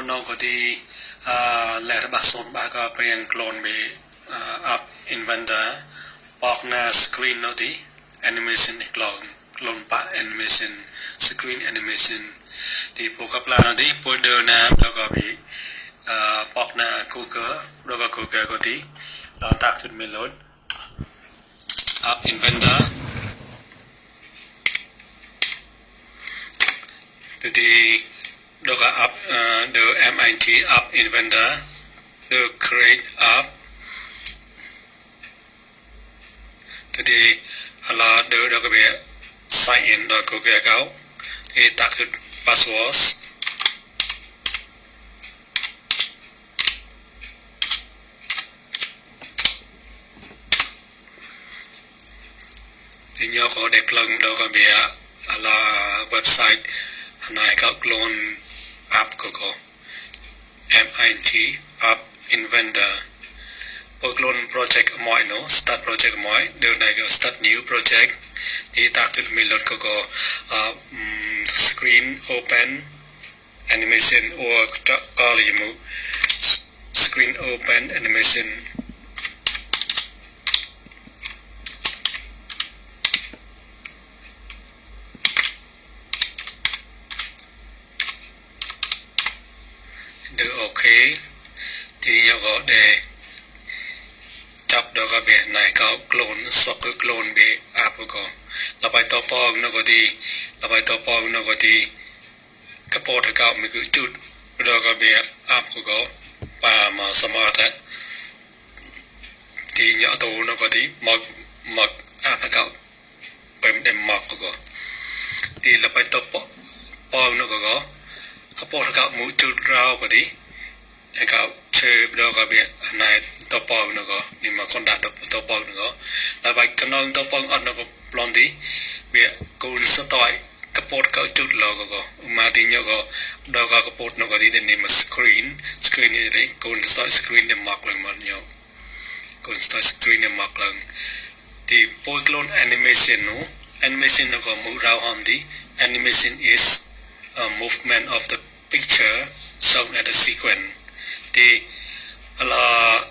nó có đi lẽ ra bác son bác có biển clone bị app inventor bọc na screen nó đi animation clone pa animation screen animation thì bộ cấp là nó đi bộ đơn na nó có bị bọc na Google rồi vào Google có đi nó tác chút mình load app inventor thì đó là app the MIT app inventor the create app thì là đó là cái sign in đó có cái account thì tác chút password thì nhớ có để lần đó có bị là website này có clone app của MIT app inventor clone project mọi nó start project mọi điều này có start new project thì tác chút mình luôn có screen open animation or có là gì screen open animation được ok thì nhớ có để chấp đó các bạn này có clone swap cái clone bị app của là bài tập phong nó có đi là bài tập phong nó có đi cái port account mình cứ chút đó các bạn app của và mà smart đấy thì nhớ tụ nó có đi một app account bấm đem mark của thì là bài tập phong nó có cái port account muốn chút rau của đi account chơi đó các bạn này tập phong nó có nhưng mà con đạt được tập phong nó có là bài cái non tập phong nó có plon đi việc cùng sẽ tỏi cái port cái chút lo có mà thì nhớ có đó cái port nó có đi đến mà screen như thế cùng start screen để mark lần mà nhau cùng start screen để mark lần thì boy clone animation nó có mũ rau hòm đi animation is a movement of the picture shown at a sequence thì là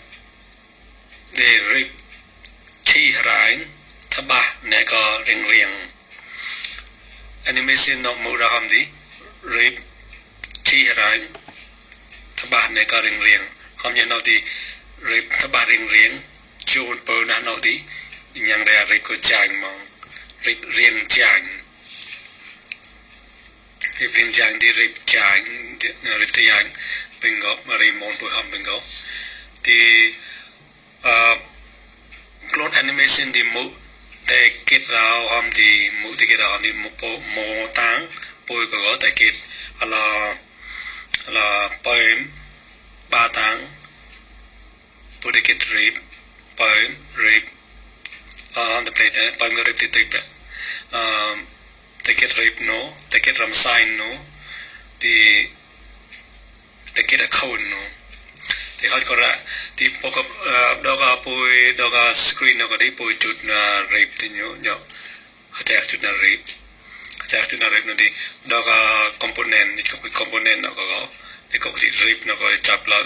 để rip chi rải tháp ba này có riêng animation nó mũ ra hòm đi rip chi rải tháp ba này có riêng hòm như nào thì rip tháp ba riêng chôn bờ nào đi nhang ra rip có chành mà rip riêng chành thì riêng chành đi rip chành rip thì anh bingo mà remote buổi hòm bingo thì clone animation thì mũ để kết rào hòm thì mũ thì kết rào hòm thì mô táng bôi có tại kết là bơm 3 tháng bôi để kết rip bơm rip on the plate bơm rip thì tịch để kết rip nó để kết ram sign nó thì để kết account nó thì họ có ra thì bộ cái đó cái screen nó có đi bôi chút là rip thì nhớ họ chạy chút là rip nó đi đó cái component thì cái component nó có thì có cái rip nó có để chập lại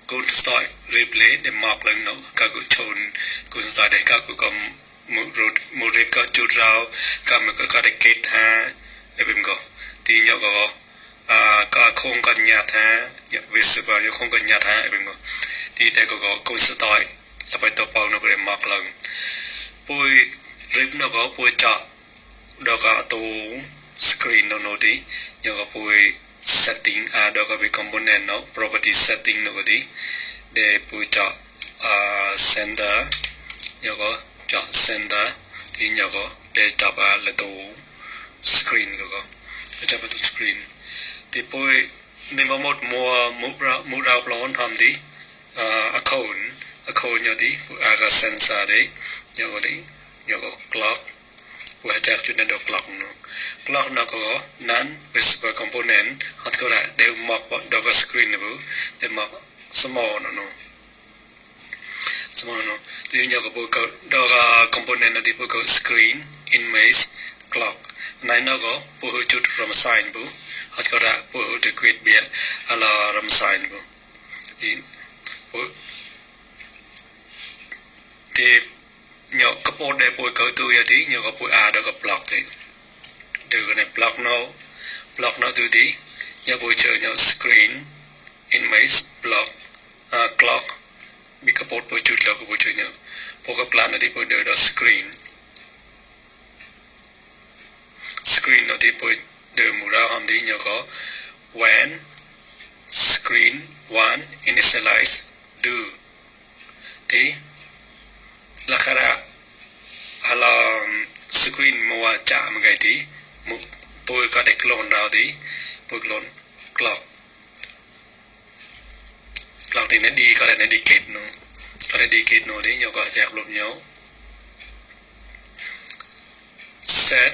go to start rip lấy để mark lên nó các cái chôn go to start để các cái một rip có chút rau các mình có để kết ha để bên có thì nhớ có không cần nhạt ha visible nhưng không cần nhạt ha bên có thì đây có câu start là bài tập bao nó có để mark lần bôi rip nó có bôi chọn đó có tủ screen nó đi nhớ có bôi setting đó có về component nó property setting nó có đi để bôi chọn sender nhớ có chọn sender thì nhớ có để chọn là tủ screen có chọn tủ screen thì bôi nên có một mũ rau plon thầm đi account nhớ đi cái sensor đấy nhớ có clock của hệ chút nên được clock nó có non visible component họ có lại đều mọc vào cái screen này để mọc small nó thì nhớ có bộ đó là component nó đi bộ screen image clock này nó có bộ chút ram sign hot có ra bộ được quyết bia là ram sign bộ thì nhớ cái bộ để bộ câu tôi thì nhớ cái bộ đó cái block thì được cái này block nó từ đi nhớ bộ chơi nhớ screen image block clock bị cái bộ chút là cái bộ chơi nhớ bộ cái plan thì bộ đưa đó screen nó thì bộ đưa mù ra hòm đi nhớ có when screen one initialize do thì là khá là screen mua chạm cái tí một bôi có để clone nào tí bôi clone clock thì nó đi có thể nó đi kết nó có thể đi kết nó đấy nhau có chạc lộn nhau set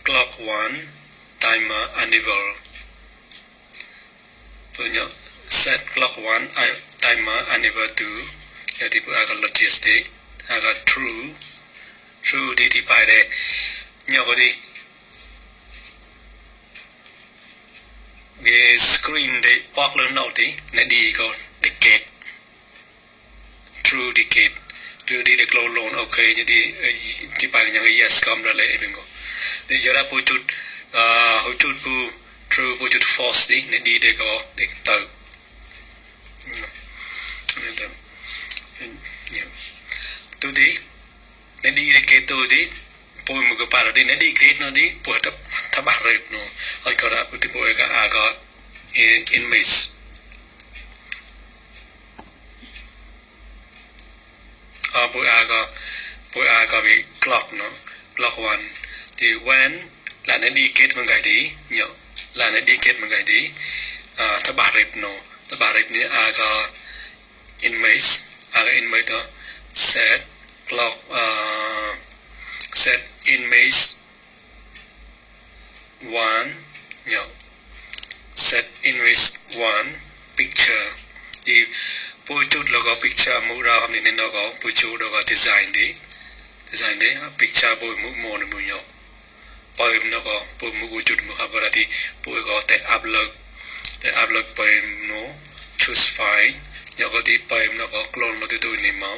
clock one timer enable tôi nhớ set clock one timer enable two ya thì bôi akan logistic akan true đi thì bài đây nhau có gì về screen để bóc lên nào thì nó đi có để kết true đi để clone loan ok như thì bài này những yes come ra lại bên cô thì giờ ra bôi chút hồi chút bôi true bôi chút false đi nó đi để có để tự tôi đi nó đi để kết tôi đi bôi một cái bài đó đi nó đi kết nó đi bôi thắp bạc rồi nó ở cái đó bôi bôi cái có image bôi có bị clock nó clock one thì when là nó đi kết bằng cái tí nhớ là nó đi kết bằng cái tí thắp bạc rồi nó thắp bạc rồi nó có image đó set clock set image one nhớ set image one picture thì bôi chút là có picture mũ ra hôm nay nó có bôi chút là có design đấy picture bôi mũ mồ này mũ nhỏ bôi nó có bôi mũ chút mũ học ra thì bôi có thể upload bôi nó choose file nhớ có thì bôi nó có clone nó từ này máu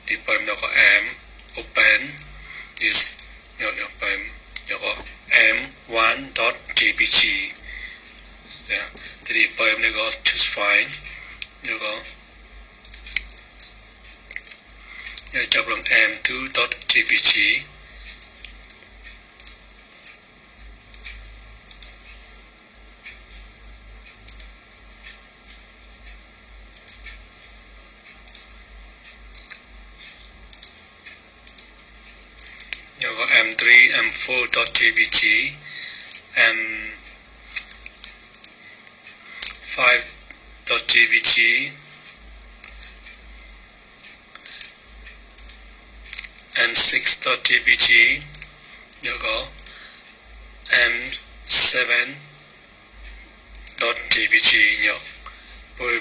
thì bôi nó có open is nhớ bôi nó có m1.jpg thì bôi nó có choose file nhớ có chọn bằng m2.jpg nhớ có m3 m4.jpg m5.jpg m6.jpg nhớ có m7.jpg nhớ bôi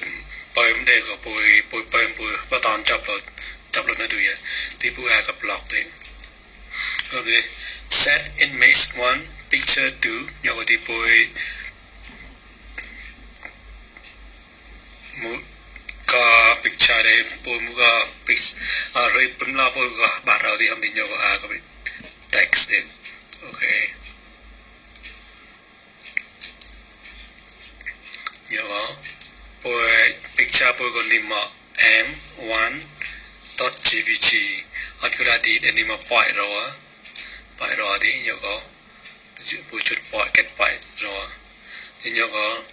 vấn đề của bôi bắt toàn chập lột nó tùy thì bôi hai gặp block đấy rồi set image one picture two nhớ có thì bôi có picture đây bôi mu có rồi bấm la bôi có bắt đầu thì hôm nay nhớ có có text đấy ok nhớ có bôi picture bôi có niệm m1.jpg ở cái đó thì để niệm bài rồi thì nhớ có bôi chút bài kết bài rồi thì nhớ có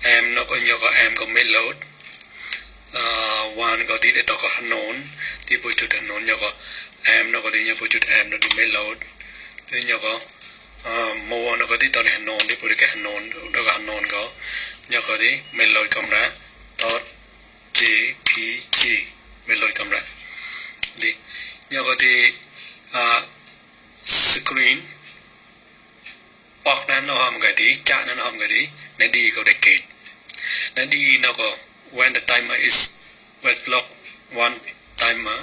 em nó có nhớ có em có mấy load one có tí để tao có unknown thì bôi chút unknown nhớ có em nó có đi nhớ bôi chút em nó đi mấy load thì nhớ có more nó có tí tao để unknown thì bôi cái unknown nó có unknown có nhớ có tí mấy load camera dot jpg mấy load camera đi nhớ có tí screen box nó hòm cái tí chat nó hòm cái tí nó đi có để kết nó đi nó có when the timer is with clock one timer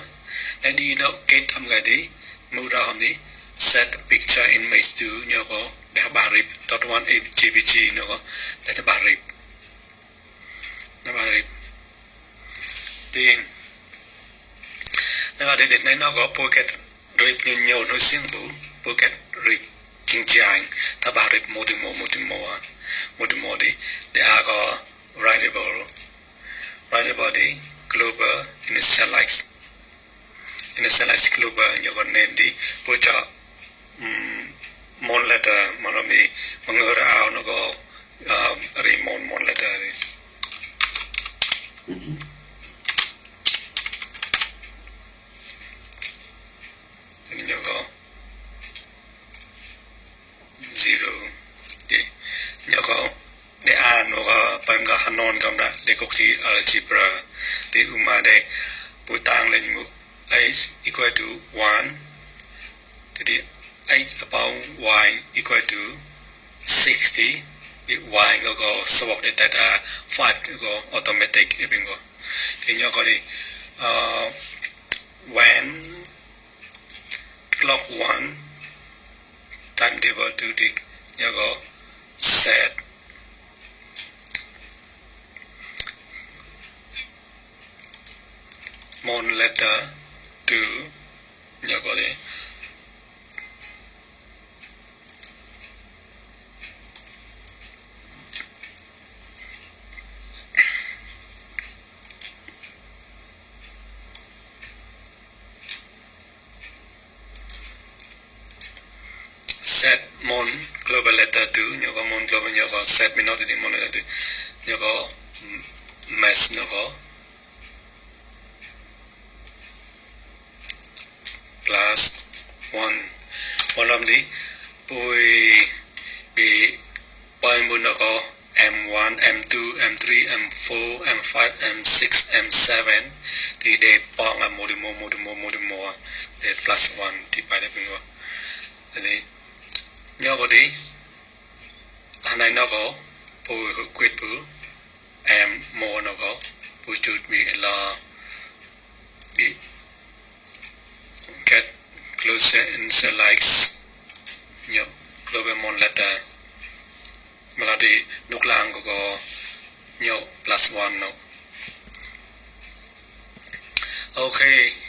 nên đi nó kết thăm cái đi mua ra hôm đi set picture image to nhớ có để bà rip dot one gbg nó có để cho bà rip nó bà rip tiền nó để này nó có pocket rip nhiều nó riêng bù pocket rip chính chàng ta bà rip một mô đi để có writable đi global initialize global nhớ con nền đi bố cho mon letter mà nó bị mà ngờ ra áo nó có mon letter đi nhớ có zero đi nhớ có để nó có bằng cả hanon cầm ra để có chỉ algebra để mà để bố tăng lên một h equal to 1 thì h upon y equal to 60 bị y nó có swap để tại 5 có automatic để bên có thì nhớ có đi when clock 1 timetable to đi nhớ có set mon letter to nhớ có đi set mon global letter to nhớ có mon global nhớ có set mình nói thì mon letter to nhớ có mesh nhớ có plus 1 làm đi bôi bị bao nhiêu nó có M1, M2, M3, M4, M5, M6, M7 thì để bỏ là một để plus 1 thì phải là bình thường thì nhớ có đi anh này nó có bôi quyết bữa M1 nó có bôi chút bị là bị get closer initialize nhớ global mon letter mà là đi nút lang có nhớ plus 1 nó ok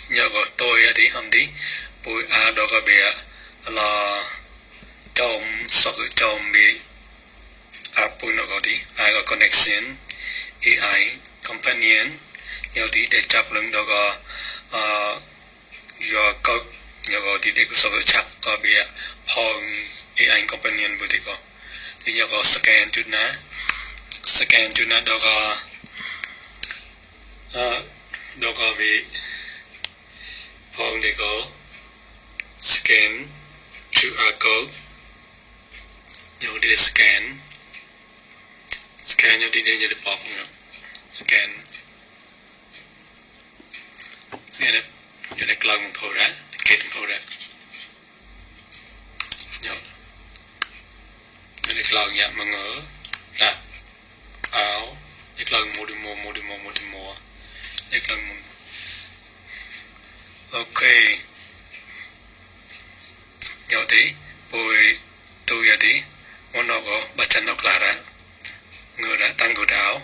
nhớ có tôi đi hầm đi bôi đó có bé là trong sọc trong bị bôi nó có đi ai có connection AI companion nhớ đi để chấp lưng đó có your có nhớ có đi để có sọc chắc có bé phong AI companion bôi đi có thì nhớ có scan chút na đó có bị phong để có scan QR code nhớ đi scan nhớ đi để nhớ bọc nhớ scan nhớ để lần thâu ra kết thâu ra nhớ để lần nhớ mà ngỡ là áo để lần một đi mua để lần một ok nhớ tí bôi tôi đi món nó có bắt chân nó là ngựa đã tăng cửa áo